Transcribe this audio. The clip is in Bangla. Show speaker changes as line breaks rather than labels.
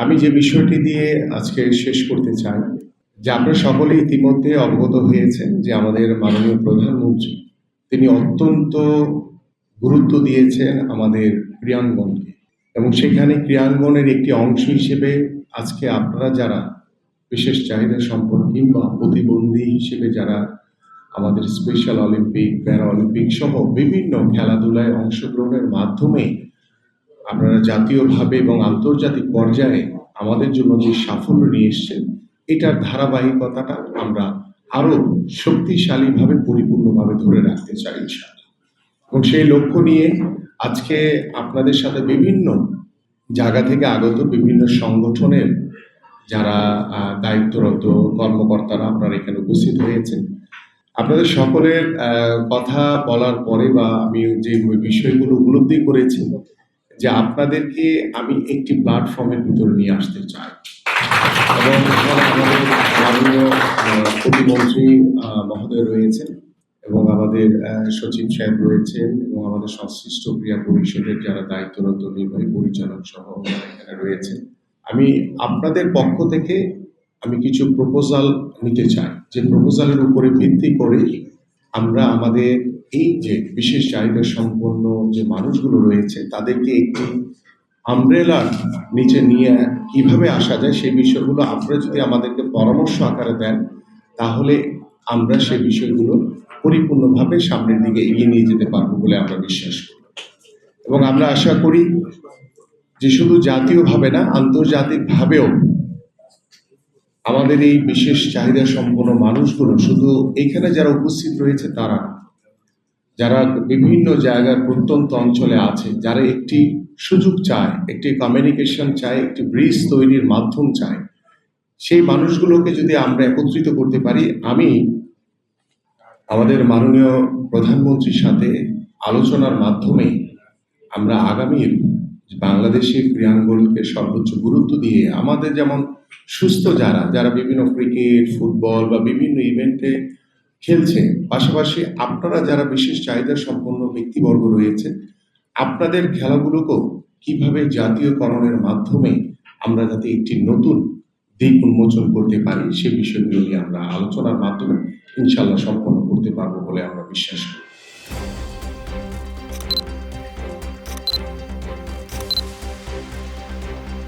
আমি যে বিষয়টি দিয়ে আজকে শেষ করতে চাই যে আপনারা সকলেই ইতিমধ্যে অবগত হয়েছেন যে আমাদের মাননীয় প্রধানমন্ত্রী তিনি অত্যন্ত গুরুত্ব দিয়েছেন আমাদের ক্রীড়াঙ্গনকে এবং সেখানে ক্রীড়াঙ্গনের একটি অংশ হিসেবে আজকে আপনারা যারা বিশেষ চাহিদা সম্পন্ন কিংবা প্রতিবন্ধী হিসেবে যারা আমাদের স্পেশাল অলিম্পিক প্যারা অলিম্পিক সহ বিভিন্ন খেলাধুলায় অংশগ্রহণের মাধ্যমে আপনারা জাতীয়ভাবে এবং আন্তর্জাতিক পর্যায়ে আমাদের জন্য যে সাফল্য নিয়ে এসছেন এটার ধারাবাহিকতাটা আমরা আরো শক্তিশালীভাবে পরিপূর্ণভাবে ধরে রাখতে চাই ইনশাআল্লাহ। এবং সেই লক্ষ্য নিয়ে আজকে আপনাদের সাথে বিভিন্ন জায়গা থেকে আগত বিভিন্ন সংগঠনের যারা দায়িত্বরত কর্মকর্তারা আপনারা এখানে উপস্থিত হয়েছেন। আপনাদের সকলের কথা বলার পরে বা আমি যে বিষয়গুলো উপলব্ধি করেছি যে আপনাদেরকে আমি একটি প্ল্যাটফর্মের ভিতরে নিয়ে আসতে চাই এবং এখানে আমাদের মাননীয় প্রতিমন্ত্রী মহোদয় রয়েছেন এবং আমাদের সচিব সাহেব রয়েছেন এবং আমাদের সংশ্লিষ্ট ক্রীড়া পরিষদের যারা দায়িত্বরত নির্বাহী পরিচালক সহ এখানে রয়েছেন। আমি আপনাদের পক্ষ থেকে আমি কিছু প্রপোজাল নিতে চাই যে প্রপোজালের উপরে ভিত্তি করে আমরা আমাদের এই যে বিশেষ চাহিদা সম্পন্ন যে মানুষগুলো রয়েছে তাদেরকে একটি আমব্রেলার নিচে নিয়ে কিভাবে আসা যায় সেই বিষয়গুলো আপনারা যদি আমাদেরকে পরামর্শ আকারে দেন তাহলে আমরা সেই বিষয়গুলো পরিপূর্ণভাবে সামনের দিকে এগিয়ে নিয়ে যেতে পারবো বলে আমরা বিশ্বাস করি এবং আমরা আশা করি যে শুধু জাতীয়ভাবে না আন্তর্জাতিকভাবেও আমাদের এই বিশেষ চাহিদা সম্পন্ন মানুষগুলো শুধু এখানে যারা উপস্থিত রয়েছে তারা যারা বিভিন্ন জায়গার প্রত্যন্ত অঞ্চলে আছে যারা একটি সুযোগ চায় একটি কমিউনিকেশন চায় একটি ব্রিজ তৈরির মাধ্যম চায় সেই মানুষগুলোকে যদি আমরা একত্রিত করতে পারি আমি আমাদের মাননীয় প্রধানমন্ত্রীর সাথে আলোচনার মাধ্যমে আমরা আগামীর বাংলাদেশের ক্রীড়াঙ্গনকে সর্বোচ্চ গুরুত্ব দিয়ে আমাদের যেমন সুস্থ যারা বিভিন্ন ক্রিকেট ফুটবল বা বিভিন্ন ইভেন্টে খেলছে পাশাপাশি আপনারা যারা বিশেষ চাহিদা সম্পন্ন ব্যক্তিবর্গ রয়েছে আপনাদের খেলাগুলোকেও কিভাবে জাতীয়করণের মাধ্যমে আমরা যাতে একটি নতুন দিক উন্মোচন করতে পারি সেই বিষয়গুলো নিয়ে আমরা আলোচনার মাধ্যমে ইনশাআল্লাহ সম্পন্ন করতে পারবো বলে আমরা বিশ্বাস করি।